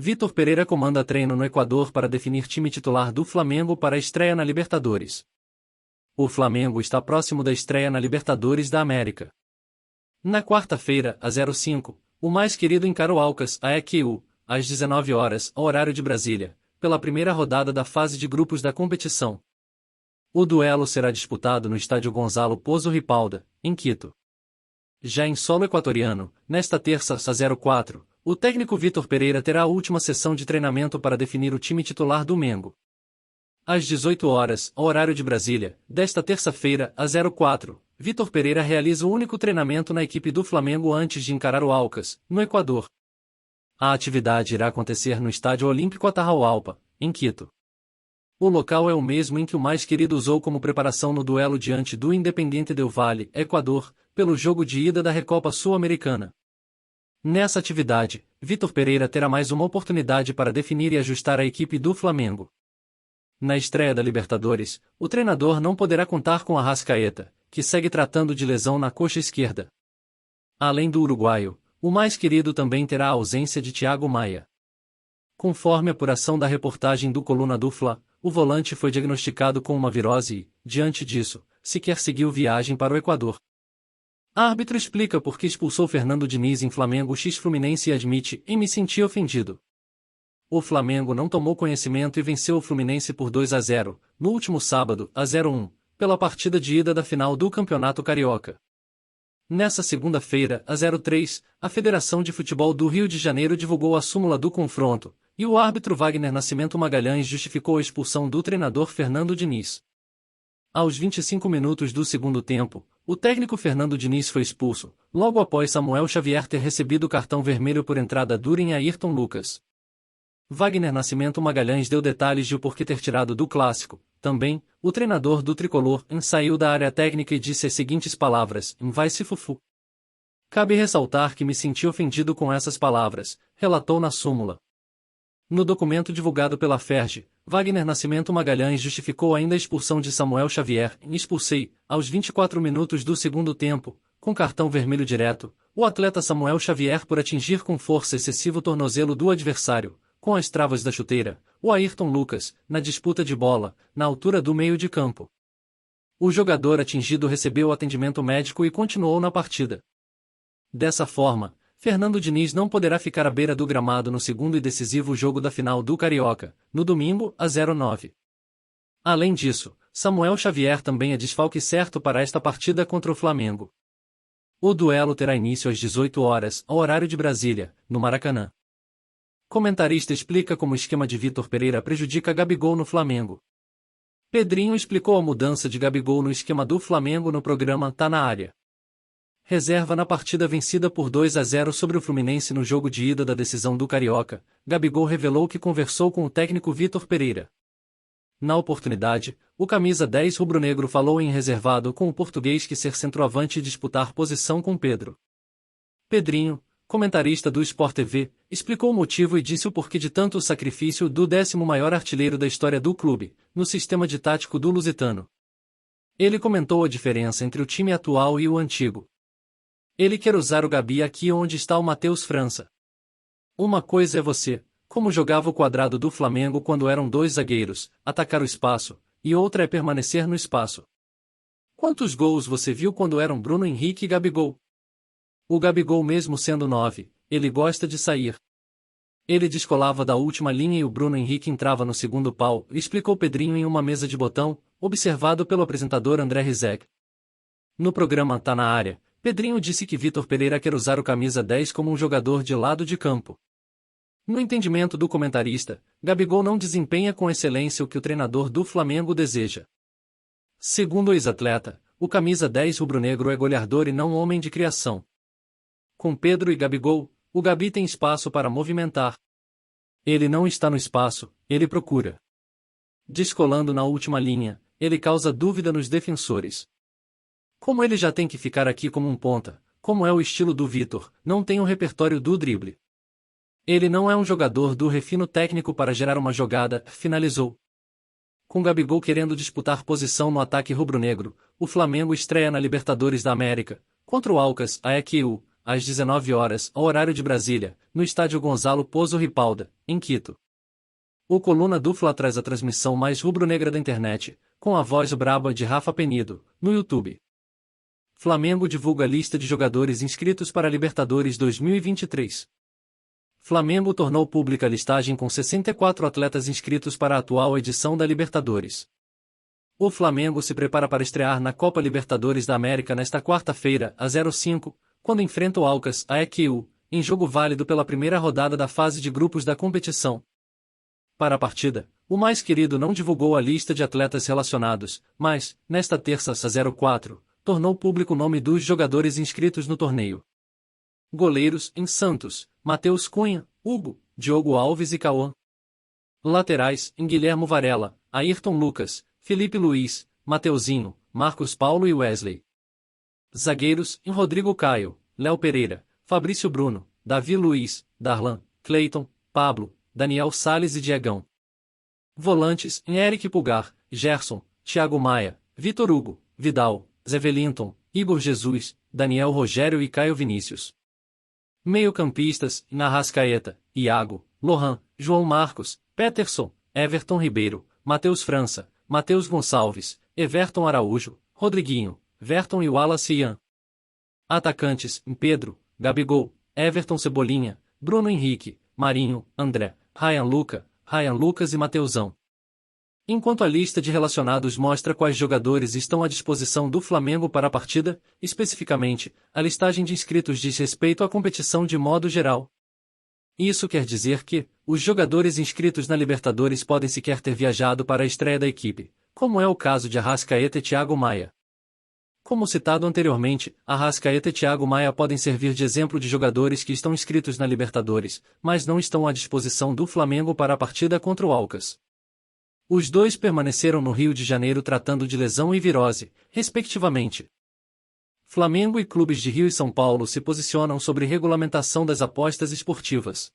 Vitor Pereira comanda treino no Equador para definir time titular do Flamengo para a estreia na Libertadores. O Flamengo está próximo da estreia na Libertadores da América. Na quarta-feira, às 05, o mais querido encara o Alcas, a EQU, às 19 horas, ao horário de Brasília, pela primeira rodada da fase de grupos da competição. O duelo será disputado no estádio Gonzalo Pozo Ripalda, em Quito. Já em solo equatoriano, nesta terça, às 04, o técnico Vitor Pereira terá a última sessão de treinamento para definir o time titular do Mengo. Às 18 horas, ao horário de Brasília, desta terça-feira, às 04, Vitor Pereira realiza o único treinamento na equipe do Flamengo antes de encarar o Alcas, no Equador. A atividade irá acontecer no Estádio Olímpico Atahualpa, em Quito. O local é o mesmo em que o mais querido usou como preparação no duelo diante do Independiente del Valle, Equador, pelo jogo de ida da Recopa Sul-Americana. Nessa atividade, Vitor Pereira terá mais uma oportunidade para definir e ajustar a equipe do Flamengo. Na estreia da Libertadores, o treinador não poderá contar com Arrascaeta, que segue tratando de lesão na coxa esquerda. Além do uruguaio, o mais querido também terá a ausência de Thiago Maia. Conforme a apuração da reportagem do Coluna do Fla, o volante foi diagnosticado com uma virose e, diante disso, sequer seguiu viagem para o Equador. Árbitro explica por que expulsou Fernando Diniz em Flamengo x Fluminense e admite: "Me senti ofendido." O Flamengo não tomou conhecimento e venceu o Fluminense por 2-0, no último sábado, a 01, pela partida de ida da final do Campeonato Carioca. Nessa segunda-feira, a 03, a Federação de Futebol do Rio de Janeiro divulgou a súmula do confronto, e o árbitro Wagner Nascimento Magalhães justificou a expulsão do treinador Fernando Diniz. Aos 25 minutos do segundo tempo, o técnico Fernando Diniz foi expulso, logo após Samuel Xavier ter recebido o cartão vermelho por entrada dura em Ayrton Lucas. Wagner Nascimento Magalhães deu detalhes de o porquê ter tirado do clássico. Também, o treinador do tricolor saiu da área técnica e disse as seguintes palavras: "Vai se fufu." Cabe ressaltar que me senti ofendido com essas palavras, relatou na súmula. No documento divulgado pela FERJ, Wagner Nascimento Magalhães justificou ainda a expulsão de Samuel Xavier: "Expulsei, aos 24 minutos do segundo tempo, com cartão vermelho direto, o atleta Samuel Xavier por atingir com força excessiva o tornozelo do adversário, com as travas da chuteira, o Ayrton Lucas, na disputa de bola, na altura do meio de campo. O jogador atingido recebeu atendimento médico e continuou na partida. Dessa forma, Fernando Diniz não poderá ficar à beira do gramado no segundo e decisivo jogo da final do Carioca, no domingo, a 09. Além disso, Samuel Xavier também é desfalque certo para esta partida contra o Flamengo. O duelo terá início às 18 horas, ao horário de Brasília, no Maracanã. Comentarista explica como o esquema de Vitor Pereira prejudica Gabigol no Flamengo. Pedrinho explicou a mudança de Gabigol no esquema do Flamengo no programa Tá na Área. Reserva na partida vencida por 2-0 sobre o Fluminense no jogo de ida da decisão do Carioca, Gabigol revelou que conversou com o técnico Vitor Pereira. Na oportunidade, o camisa 10 rubro-negro falou em reservado com o português que ser centroavante e disputar posição com Pedro. Pedrinho, comentarista do Sport TV, explicou o motivo e disse o porquê de tanto sacrifício do 10º maior artilheiro da história do clube, no sistema de tático do Lusitano. Ele comentou a diferença entre o time atual e o antigo. Ele quer usar o Gabi aqui onde está o Matheus França. Uma coisa é você, como jogava o quadrado do Flamengo quando eram dois zagueiros, atacar o espaço, e outra é permanecer no espaço. Quantos gols você viu quando eram Bruno Henrique e Gabigol? O Gabigol, mesmo sendo 9, ele gosta de sair. Ele descolava da última linha e o Bruno Henrique entrava no segundo pau, explicou Pedrinho em uma mesa de botão, observado pelo apresentador André Rizek. No programa Tá na Área, Pedrinho disse que Vitor Pereira quer usar o camisa 10 como um jogador de lado de campo. No entendimento do comentarista, Gabigol não desempenha com excelência o que o treinador do Flamengo deseja. Segundo o ex-atleta, o camisa 10 rubro-negro é goleador e não homem de criação. Com Pedro e Gabigol, o Gabi tem espaço para movimentar. Ele não está no espaço, ele procura. Descolando na última linha, ele causa dúvida nos defensores. Como ele já tem que ficar aqui como um ponta, como é o estilo do Vitor, não tem um repertório do drible. Ele não é um jogador do refino técnico para gerar uma jogada, finalizou. Com Gabigol querendo disputar posição no ataque rubro-negro, o Flamengo estreia na Libertadores da América, contra o Alcas, a EQU, às 19 horas, ao horário de Brasília, no estádio Gonzalo Pozo Ripalda, em Quito. O Coluna do Fla traz a transmissão mais rubro-negra da internet, com a voz braba de Rafa Penido, no YouTube. Flamengo divulga a lista de jogadores inscritos para a Libertadores 2023. Flamengo tornou pública a listagem com 64 atletas inscritos para a atual edição da Libertadores. O Flamengo se prepara para estrear na Copa Libertadores da América nesta quarta-feira, às 05, quando enfrenta o Alcas, AEQ, em jogo válido pela primeira rodada da fase de grupos da competição. Para a partida, o mais querido não divulgou a lista de atletas relacionados, mas, nesta terça às 04, tornou público o nome dos jogadores inscritos no torneio. Goleiros, em Santos, Matheus Cunha, Hugo, Diogo Alves e Cauã. Laterais, em Guilhermo Varela, Ayrton Lucas, Felipe Luiz, Mateuzinho, Marcos Paulo e Wesley. Zagueiros, em Rodrigo Caio, Léo Pereira, Fabrício Bruno, Davi Luiz, Darlan, Cleiton, Pablo, Daniel Salles e Diegão. Volantes, em Eric Pulgar, Gerson, Thiago Maia, Vitor Hugo, Vidal, Zé Wellington, Igor Jesus, Daniel Rogério e Caio Vinícius. Meio-campistas, em Arrascaeta, Iago, Lohan, João Marcos, Peterson, Everton Ribeiro, Matheus França, Matheus Gonçalves, Everton Araújo, Rodriguinho, Verton e Wallace Ian. Atacantes, em Pedro, Gabigol, Everton Cebolinha, Bruno Henrique, Marinho, André, Ryan Lucas e Mateuzão. Enquanto a lista de relacionados mostra quais jogadores estão à disposição do Flamengo para a partida, especificamente, a listagem de inscritos diz respeito à competição de modo geral. Isso quer dizer que, os jogadores inscritos na Libertadores podem sequer ter viajado para a estreia da equipe, como é o caso de Arrascaeta e Thiago Maia. Como citado anteriormente, Arrascaeta e Thiago Maia podem servir de exemplo de jogadores que estão inscritos na Libertadores, mas não estão à disposição do Flamengo para a partida contra o Alcas. Os dois permaneceram no Rio de Janeiro tratando de lesão e virose, respectivamente. Flamengo e clubes de Rio e São Paulo se posicionam sobre regulamentação das apostas esportivas.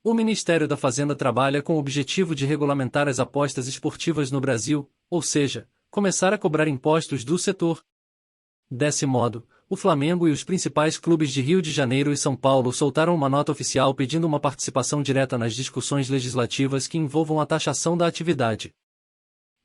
O Ministério da Fazenda trabalha com o objetivo de regulamentar as apostas esportivas no Brasil, ou seja, começar a cobrar impostos do setor. Desse modo, o Flamengo e os principais clubes de Rio de Janeiro e São Paulo soltaram uma nota oficial pedindo uma participação direta nas discussões legislativas que envolvam a taxação da atividade.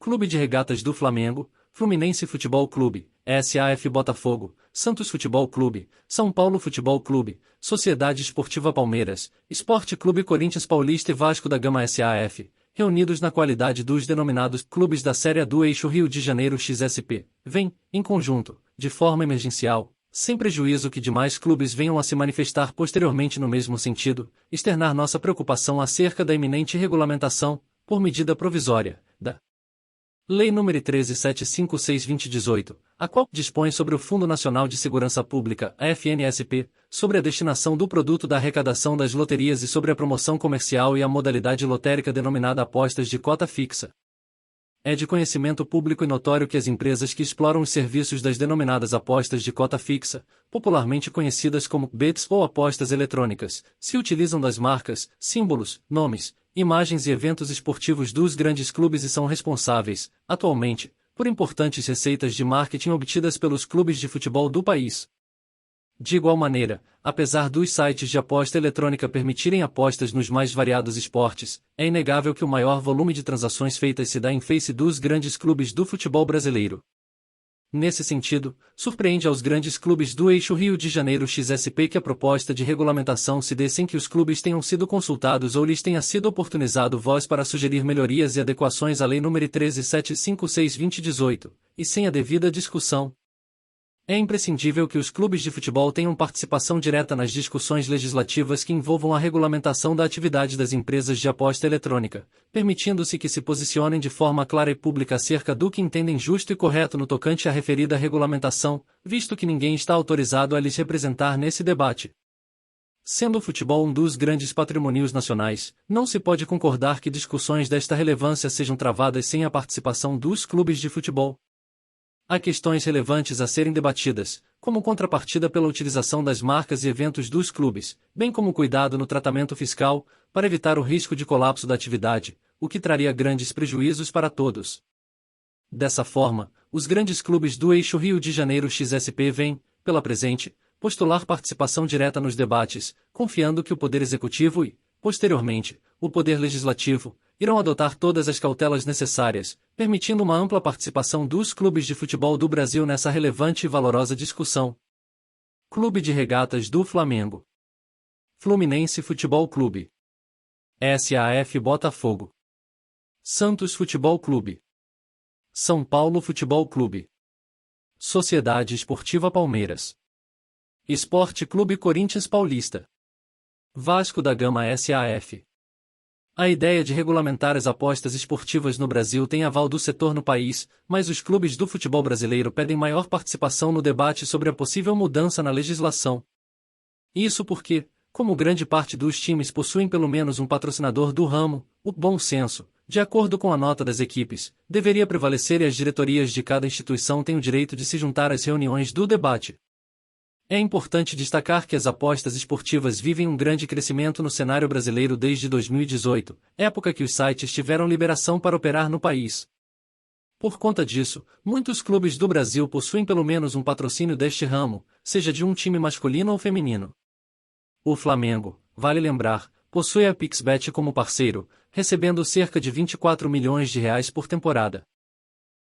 Clube de Regatas do Flamengo, Fluminense Futebol Clube, SAF Botafogo, Santos Futebol Clube, São Paulo Futebol Clube, Sociedade Esportiva Palmeiras, Esporte Clube Corinthians Paulista e Vasco da Gama SAF, reunidos na qualidade dos denominados clubes da Série A do Eixo Rio de Janeiro XSP, vêm, em conjunto, de forma emergencial, sem prejuízo que demais clubes venham a se manifestar posteriormente no mesmo sentido, externar nossa preocupação acerca da iminente regulamentação, por medida provisória, da Lei nº 13.756/2018, a qual dispõe sobre o Fundo Nacional de Segurança Pública, FNSP, sobre a destinação do produto da arrecadação das loterias e sobre a promoção comercial e a modalidade lotérica denominada apostas de cota fixa. É de conhecimento público e notório que as empresas que exploram os serviços das denominadas apostas de cota fixa, popularmente conhecidas como bets ou apostas eletrônicas, se utilizam das marcas, símbolos, nomes, imagens e eventos esportivos dos grandes clubes e são responsáveis, atualmente, por importantes receitas de marketing obtidas pelos clubes de futebol do país. De igual maneira, apesar dos sites de aposta eletrônica permitirem apostas nos mais variados esportes, é inegável que o maior volume de transações feitas se dá em face dos grandes clubes do futebol brasileiro. Nesse sentido, surpreende aos grandes clubes do Eixo Rio de Janeiro XSP que a proposta de regulamentação se dê sem que os clubes tenham sido consultados ou lhes tenha sido oportunizado voz para sugerir melhorias e adequações à Lei nº 13.756/2018, e sem a devida discussão. É imprescindível que os clubes de futebol tenham participação direta nas discussões legislativas que envolvam a regulamentação da atividade das empresas de aposta eletrônica, permitindo-se que se posicionem de forma clara e pública acerca do que entendem justo e correto no tocante à referida regulamentação, visto que ninguém está autorizado a lhes representar nesse debate. Sendo o futebol um dos grandes patrimônios nacionais, não se pode concordar que discussões desta relevância sejam travadas sem a participação dos clubes de futebol. Há questões relevantes a serem debatidas, como contrapartida pela utilização das marcas e eventos dos clubes, bem como cuidado no tratamento fiscal, para evitar o risco de colapso da atividade, o que traria grandes prejuízos para todos. Dessa forma, os grandes clubes do Eixo Rio de Janeiro XSP vêm, pela presente, postular participação direta nos debates, confiando que o Poder Executivo e, posteriormente, o Poder Legislativo, irão adotar todas as cautelas necessárias, permitindo uma ampla participação dos clubes de futebol do Brasil nessa relevante e valorosa discussão. Clube de Regatas do Flamengo. Fluminense Futebol Clube. SAF Botafogo. Santos Futebol Clube. São Paulo Futebol Clube. Sociedade Esportiva Palmeiras. Esporte Clube Corinthians Paulista. Vasco da Gama SAF. A ideia de regulamentar as apostas esportivas no Brasil tem aval do setor no país, mas os clubes do futebol brasileiro pedem maior participação no debate sobre a possível mudança na legislação. Isso porque, como grande parte dos times possuem pelo menos um patrocinador do ramo, o bom senso, de acordo com a nota das equipes, deveria prevalecer e as diretorias de cada instituição têm o direito de se juntar às reuniões do debate. É importante destacar que as apostas esportivas vivem um grande crescimento no cenário brasileiro desde 2018, época que os sites tiveram liberação para operar no país. Por conta disso, muitos clubes do Brasil possuem pelo menos um patrocínio deste ramo, seja de um time masculino ou feminino. O Flamengo, vale lembrar, possui a Pixbet como parceiro, recebendo cerca de R$ 24 milhões por temporada.